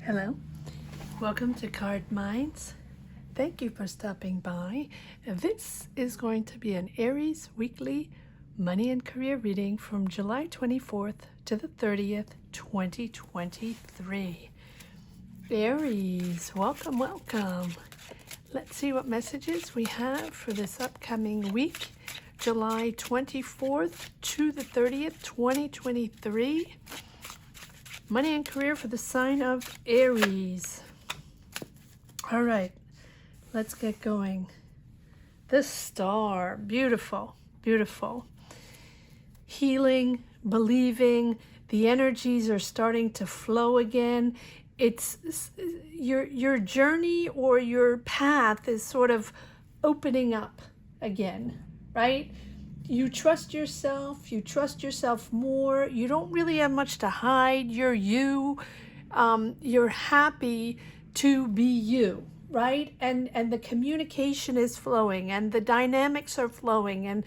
Hello, welcome to Card Minds. Thank you for stopping by. This is going to be an Aries weekly money and career reading from July 24th to the 30th, 2023. Aries, welcome, welcome. Let's see what messages we have for this upcoming week, July 24th to the 30th, 2023. Money and career for the sign of Aries. All right, let's get going. The star, beautiful, beautiful. Healing, believing, the energies are starting to flow again. It's your journey or your path is sort of opening up again, right? You trust yourself more. You don't really have much to hide. You're you. You're happy to be you, right? And the communication is flowing and the dynamics are flowing. And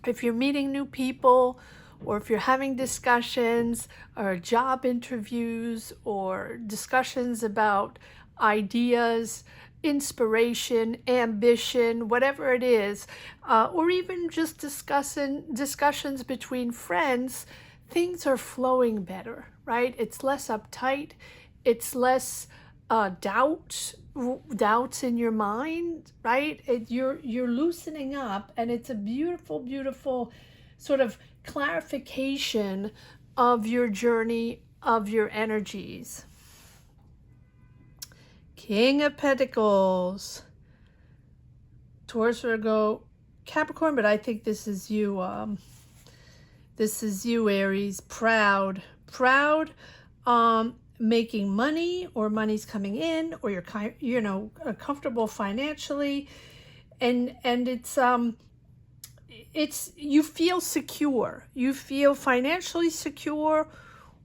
if you're meeting new people, or if you're having discussions or job interviews or discussions about ideas, inspiration, ambition, whatever it is, or even just discussions between friends, things are flowing better, right? It's less uptight. It's less doubts in your mind, right? You're loosening up, and it's a beautiful, beautiful sort of clarification of your journey, of your energies. King of Pentacles, Taurus, Virgo, Capricorn, but I think this is you. This is you, Aries. Proud, making money, or money's coming in, or you're comfortable financially, and it's you feel secure. You feel financially secure,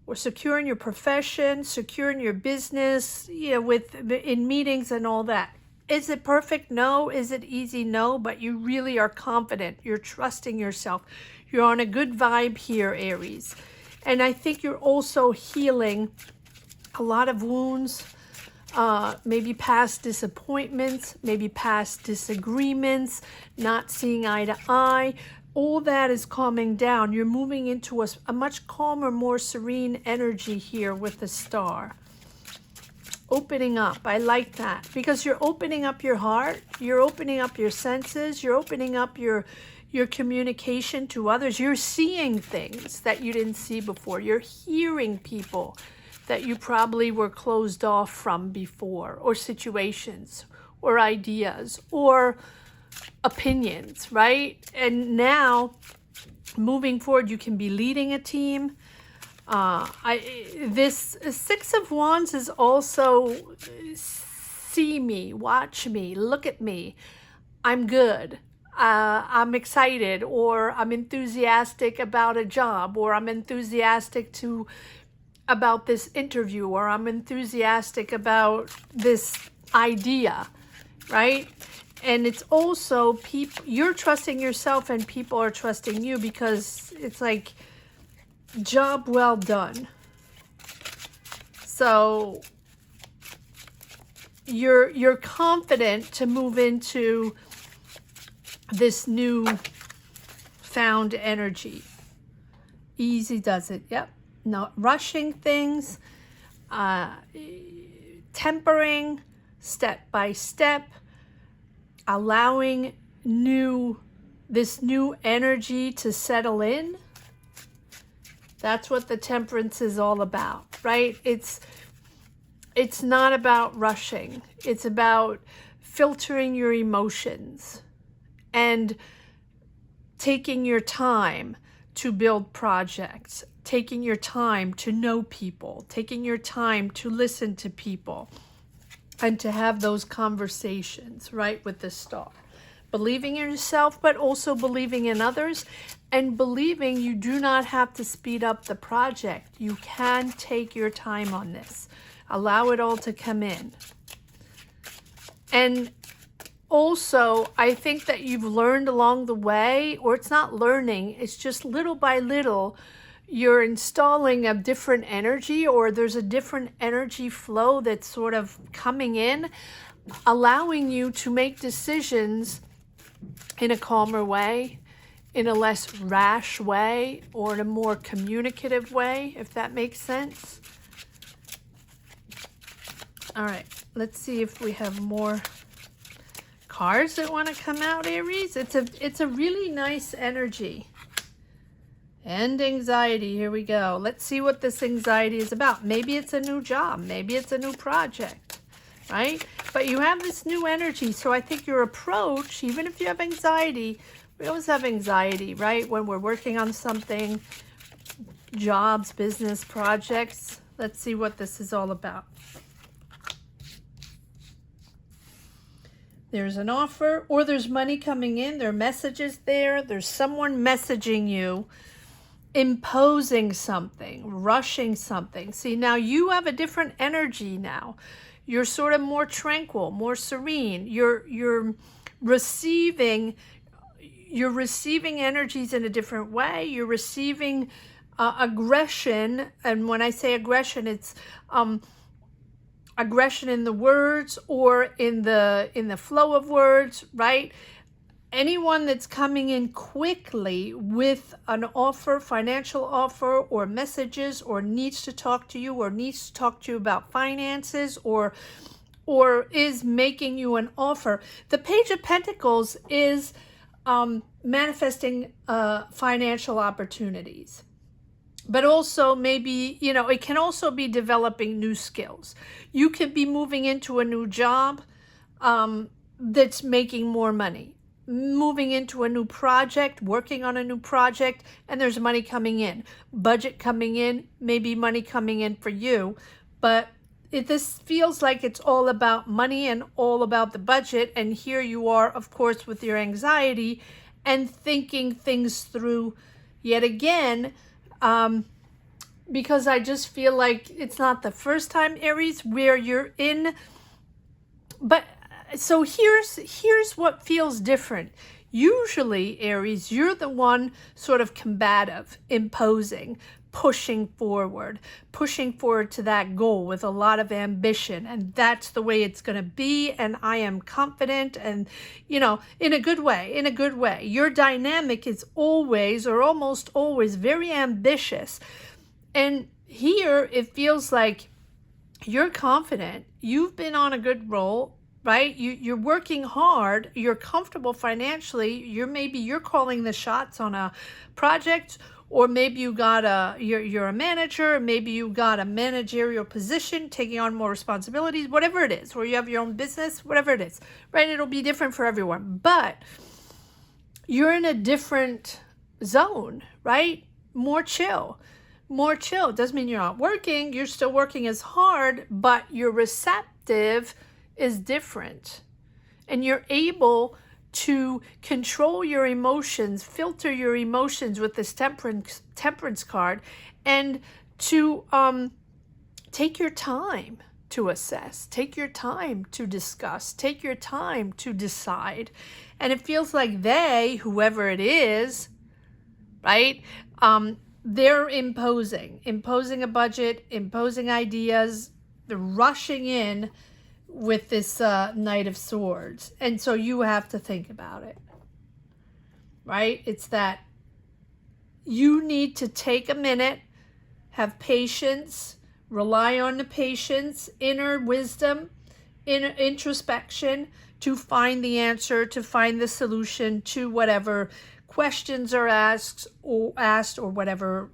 or secure in your profession, secure in your business, in meetings and all that. Is it perfect? No. Is it easy? No. But you really are confident. You're trusting yourself. You're on a good vibe here, Aries. And I think you're also healing a lot of wounds, maybe past disappointments, maybe past disagreements, not seeing eye to eye. All that is calming down. You're moving into a much calmer, more serene energy here with the star. Opening up. I like that, because you're opening up your heart. You're opening up your senses. You're opening up your communication to others. You're seeing things that you didn't see before. You're hearing people that you probably were closed off from before, or situations, or ideas, or opinions, right? And now, moving forward, you can be leading a team. This Six of Wands is also see me, watch me, look at me. I'm good. I'm excited, or I'm enthusiastic about a job, or I'm enthusiastic about this interview, or I'm enthusiastic about this idea, right? And it's also you're trusting yourself and people are trusting you, because it's like job well done. So you're confident to move into this new found energy. Easy does it. Yep. Not rushing things, tempering, step by step, allowing this new energy to settle in. That's what the temperance is all about, right? It's not about rushing. It's about filtering your emotions and taking your time to build projects, taking your time to know people, taking your time to listen to people, and to have those conversations, right, with the star. Believing in yourself, but also believing in others, and believing you do not have to speed up the project. You can take your time on this. Allow it all to come in. And also, I think that you've learned along the way, or it's not learning, it's just little by little, you're installing a different energy, or there's a different energy flow that's sort of coming in, allowing you to make decisions in a calmer way, in a less rash way, or in a more communicative way, if that makes sense. All right, let's see if we have more cards that want to come out, Aries. It's a really nice energy. And anxiety, here we go. Let's see what this anxiety is about. Maybe it's a new job, maybe it's a new project, right? But you have this new energy, so I think your approach, even if you have anxiety, we always have anxiety, right? When we're working on something, jobs, business, projects. Let's see what this is all about. There's an offer, or there's money coming in. There are messages there. There's someone messaging you, imposing something, rushing something. See, now you have a different energy now. You're sort of more tranquil, more serene. You're receiving energies in a different way. You're receiving aggression, and when I say aggression, it's aggression in the words or in the flow of words, right? Anyone that's coming in quickly with an offer, financial offer, or messages, or needs to talk to you, or needs to talk to you about finances, or is making you an offer. The Page of Pentacles is manifesting financial opportunities. But also maybe, it can also be developing new skills. You could be moving into a new job that's making more money. Moving into a new project, working on a new project, and there's money coming in. Budget coming in, maybe money coming in for you. But this feels like it's all about money and all about the budget. And here you are, of course, with your anxiety and thinking things through yet again. Because I just feel like it's not the first time, Aries, where you're in. But so here's what feels different. Usually, Aries, you're the one sort of combative, imposing, pushing forward to that goal with a lot of ambition. And that's the way it's going to be. And I am confident, and, in a good way, Your dynamic is always, or almost always, very ambitious. And here it feels like you're confident. You've been on a good roll, right? You're working hard. You're comfortable financially. You're calling the shots on a project, or maybe you're a manager. Maybe you got a managerial position, taking on more responsibilities, whatever it is, or you have your own business, whatever it is, right? It'll be different for everyone, but you're in a different zone, right? More chill. Doesn't mean you're not working. You're still working as hard, but your receptive is different. And you're able to control your emotions, filter your emotions with this temperance card, and to take your time to assess, take your time to discuss, take your time to decide. And it feels like whoever it is, right? They're imposing a budget, imposing ideas. They're rushing in with this Knight of Swords. And so you have to think about it, right? It's that you need to take a minute, have patience, rely on the patience, inner wisdom, inner introspection to find the answer, to find the solution to whatever questions are asked or whatever,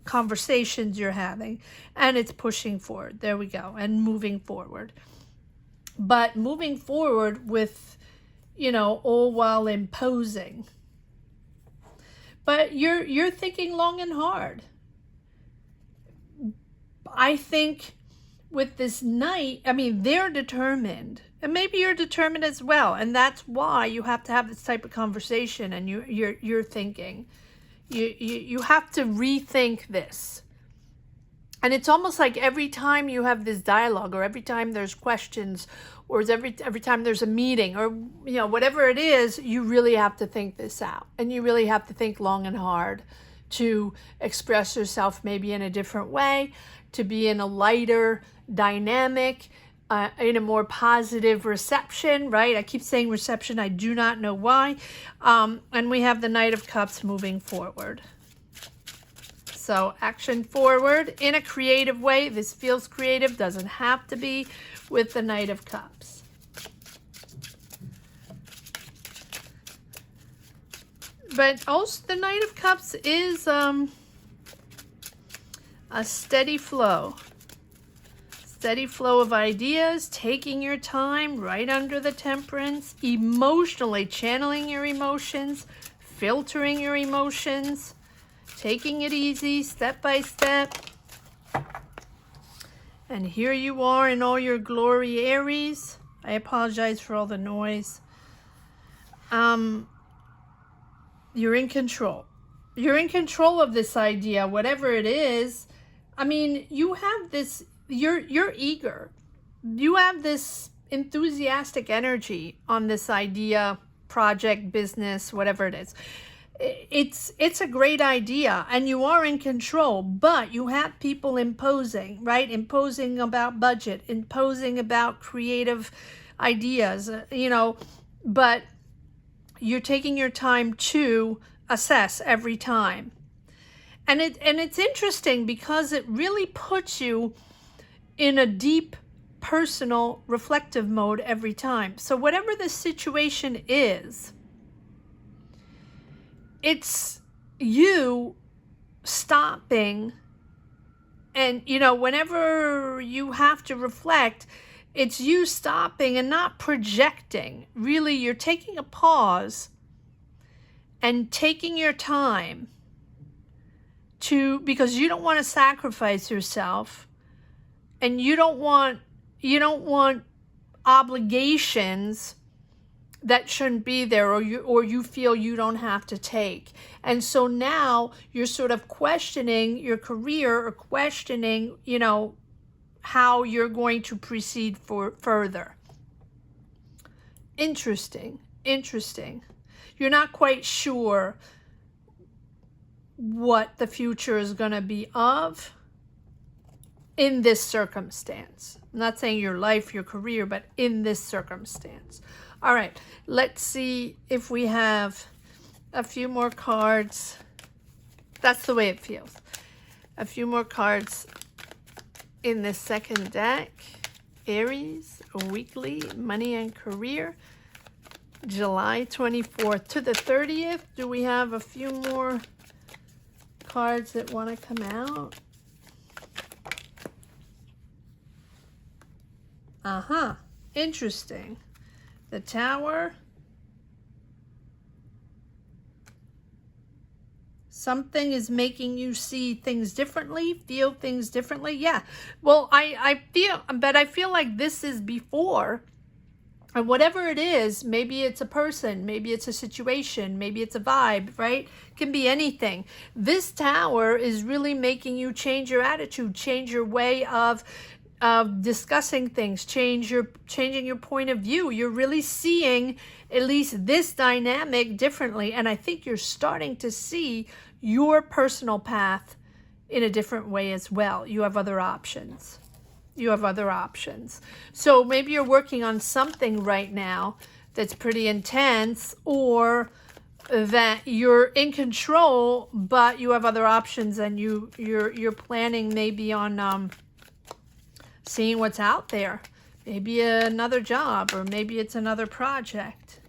conversations you're having. And it's pushing forward. There we go. And moving forward. But moving forward with, all while imposing. But you're thinking long and hard. I think with this Knight, they're determined. And maybe you're determined as well. And that's why you have to have this type of conversation, and you're thinking. You have to rethink this. And it's almost like every time you have this dialogue, or every time there's questions, or every time there's a meeting, or whatever it is, you really have to think this out. And you really have to think long and hard, to express yourself maybe in a different way, to be in a lighter dynamic, in a more reception, right? I keep saying reception. I do not know why. And we have the Knight of Cups moving forward. So action forward in a creative way. This feels creative. Doesn't have to be with the Knight of Cups. But also the Knight of Cups is a steady flow. Steady flow of ideas, taking your time, right under the Temperance, emotionally channeling your emotions, filtering your emotions, taking it easy, step by step. And here you are in all your glory, Aries. I apologize for all the noise. You're in control. You're in control of this idea, whatever it is. I mean, you have this, you're eager. You have this enthusiastic energy on this idea, project, business, whatever it is. It's a great idea and you are in control, but you have people imposing, right? Imposing about budget, imposing about creative ideas, you know, but you're taking your time to assess every time. And it's interesting because it really puts you in a deep, personal, reflective mode every time. So whatever the situation is, it's you stopping. And, you know, whenever you have to reflect, it's you stopping and not projecting. Really, you're taking a pause and taking your time to, because you don't want to sacrifice yourself and you don't want obligations that shouldn't be there, or you feel you don't have to take. And so now you're sort of questioning your career, or questioning, you know, how you're going to proceed further. Interesting. You're not quite sure what the future is going to be of in this circumstance. I'm not saying your life, your career, but in this circumstance. All right, let's see if we have a few more cards. That's the way it feels. A few more cards in this second deck. Aries, weekly, money and career, July 24th to the 30th. Do we have a few more cards that want to come out? Interesting. The Tower. Something is making you see things differently, feel things differently. Yeah. Well, I feel like this is before. And whatever it is, maybe it's a person, maybe it's a situation, maybe it's a vibe, right? It can be anything. This Tower is really making you change your attitude, change your way of discussing things, changing your point of view. You're really seeing at least this dynamic differently, and I think you're starting to see your personal path in a different way as well. You have other options. So maybe you're working on something right now that's pretty intense, or that you're in control, but you have other options, and you're planning maybe on seeing what's out there. Maybe another job, or maybe it's another project.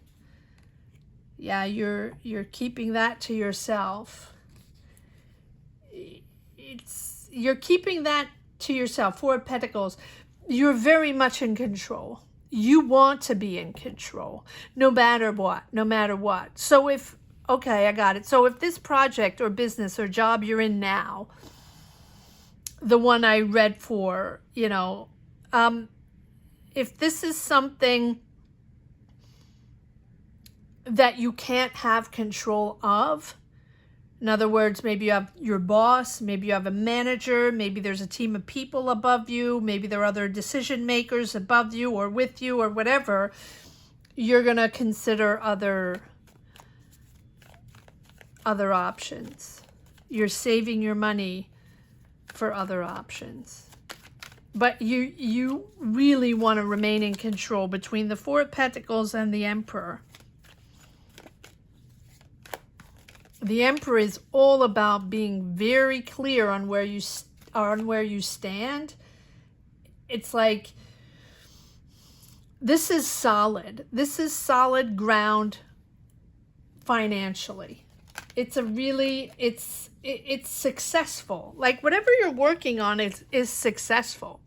Yeah, you're keeping that to yourself. You're keeping that to yourself. Four of Pentacles. You're very much in control. You want to be in control, no matter what. So if, okay, I got it. So if this project or business or job you're in now, the one I read for, you know, if this is something that you can't have control of, in other words, maybe you have your boss, maybe you have a manager, maybe there's a team of people above you, maybe there are other decision makers above you or with you or whatever, you're going to consider other options. you're saving your money for other options. But you really want to remain in control between the Four of Pentacles and the Emperor. The Emperor is all about being very clear on where you stand. It's like, this is solid. This is solid ground financially. It's a really, it's successful. Like whatever you're working on is successful.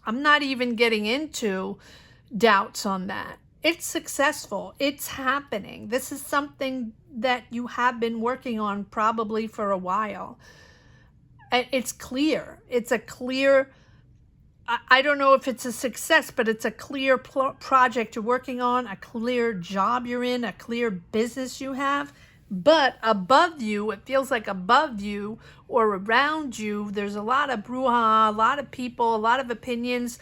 I'm not even getting into doubts on that. It's successful. It's happening. This is something that you have been working on probably for a while. It's clear. It's a clear, I don't know if it's a success, but it's a clear project you're working on, a clear job you're in, a clear business you have. But above you, it feels like above you or around you, there's a lot of brouhaha, a lot of people, a lot of opinions,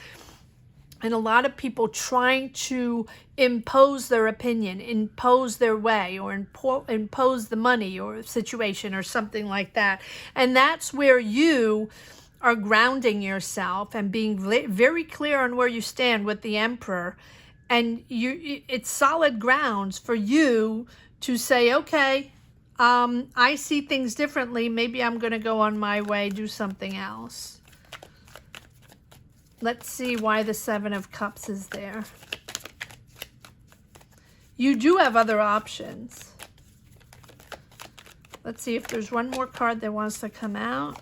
and a lot of people trying to impose their opinion, impose their way, or impose the money or situation or something like that. And that's where you are grounding yourself and being very clear on where you stand with the Emperor. And it's solid grounds for you to say, okay, I see things differently. Maybe I'm going to go on my way, do something else. Let's see why the Seven of Cups is there. You do have other options. Let's see if there's one more card that wants to come out.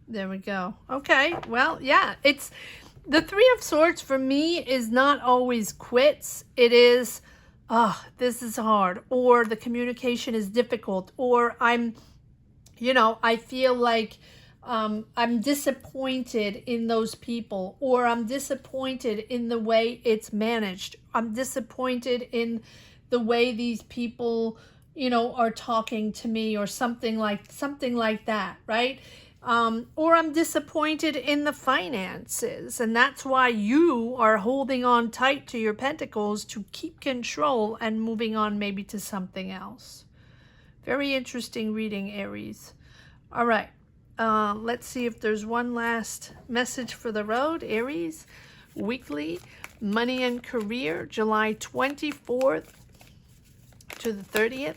There we go. Okay, well, yeah, it's the Three of Swords for me is not always quits. It is, oh, this is hard, or the communication is difficult, or I feel like I'm disappointed in those people, or I'm disappointed in the way it's managed. I'm disappointed in the way these people, are talking to me, or something like that, right? Or I'm disappointed in the finances, and that's why you are holding on tight to your pentacles to keep control and moving on maybe to something else. Very interesting reading, Aries. All right, let's see if there's one last message for the road. Aries, weekly money and career, July 24th to the 30th,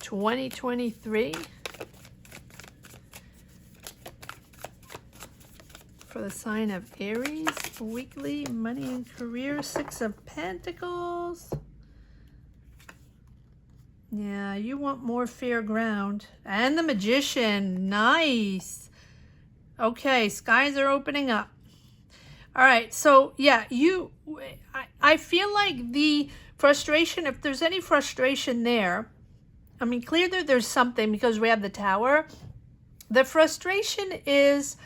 2023. For the sign of Aries, weekly money and career, Six of Pentacles. Yeah, you want more fair ground. And the Magician, nice. Okay, skies are opening up. All right, so yeah, I feel like the frustration, if there's any frustration there, I mean, clearly there's something because we have the Tower. The frustration is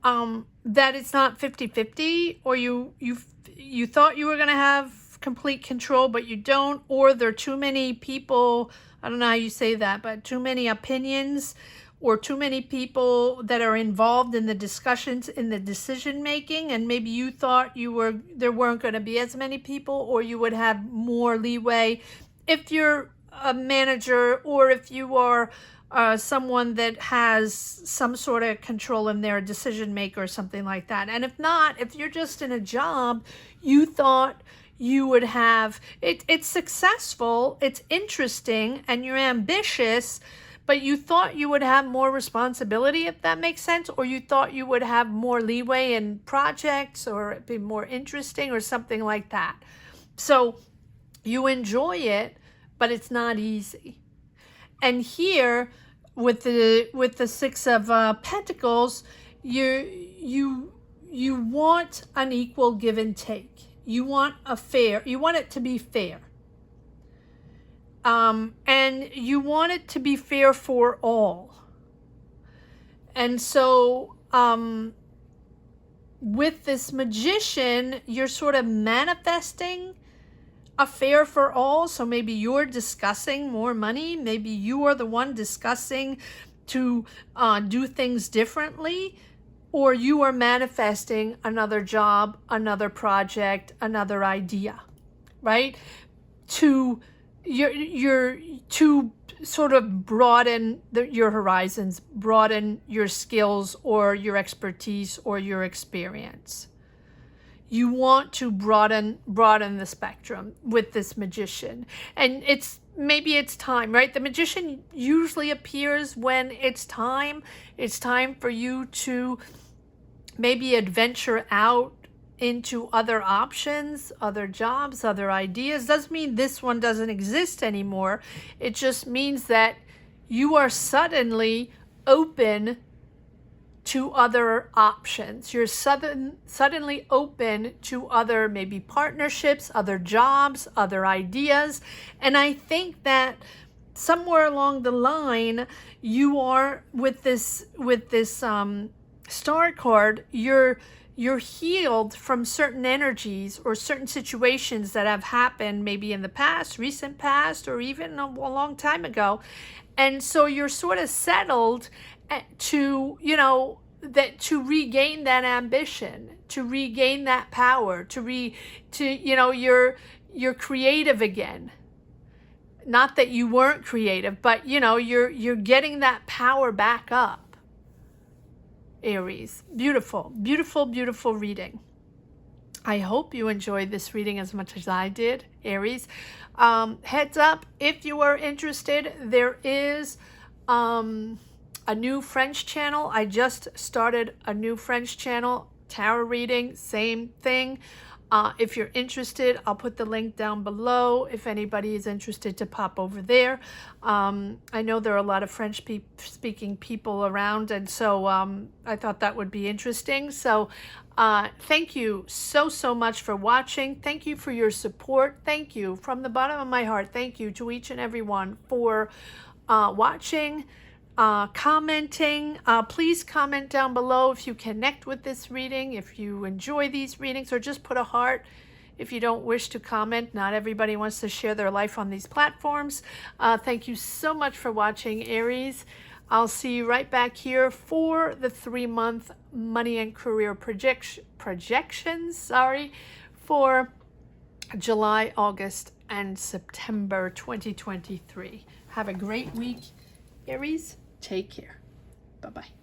that it's not 50-50, or you thought you were going to have complete control, but you don't, or there are too many people, I don't know how you say that, but too many opinions, or too many people that are involved in the discussions, in the decision making, and maybe you thought there weren't going to be as many people, or you would have more leeway if you're a manager, or if you are someone that has some sort of control in their decision maker or something like that. And if not, if you're just in a job, you thought you would have it's successful, it's interesting, and you're ambitious, but you thought you would have more responsibility, if that makes sense, or you thought you would have more leeway in projects, or it'd be more interesting or something like that. So you enjoy it, but it's not easy. And here, with the Six of Pentacles, you want an equal give and take. You want it to be fair. And you want it to be fair for all. And so, with this Magician, you're sort of manifesting a fair for all. So maybe you're discussing more money. Maybe you are the one discussing to do things differently. or you are manifesting another job, another project, another idea, right? To to sort of broaden your horizons, broaden your skills or your expertise or your experience. You want to broaden the spectrum with this magician. And maybe it's time, right? The magician usually appears when it's time. It's time for you to maybe adventure out into other options, other jobs, other ideas. Doesn't mean this one doesn't exist anymore. It just means that you are suddenly open to other options. You're suddenly open to other maybe partnerships, other jobs, other ideas. And I think that somewhere along the line, you are with this star card, you're healed from certain energies or certain situations that have happened maybe in the past, recent past, or even a long time ago. And so you're sort of settled to, to regain that ambition, to regain that power, you're creative again. Not that you weren't creative, but you're getting that power back up. Aries. Beautiful, beautiful, beautiful reading. I hope you enjoyed this reading as much as I did, Aries. Heads up, if you are interested, there is a new French channel. I just started a new French channel, tarot reading, same thing. If you're interested, I'll put the link down below if anybody is interested to pop over there. I know there are a lot of French speaking people around, and so I thought that would be interesting. So thank you so much for watching. Thank you for your support. Thank you from the bottom of my heart. Thank you to each and every one for watching, commenting. Please comment down below if you connect with this reading, if you enjoy these readings, or just put a heart if you don't wish to comment. Not everybody wants to share their life on these platforms. Thank you so much for watching, Aries. I'll see you right back here for the 3-month money and career projections, for July, August, and September 2023. Have a great week, Aries. Take care. Bye-bye.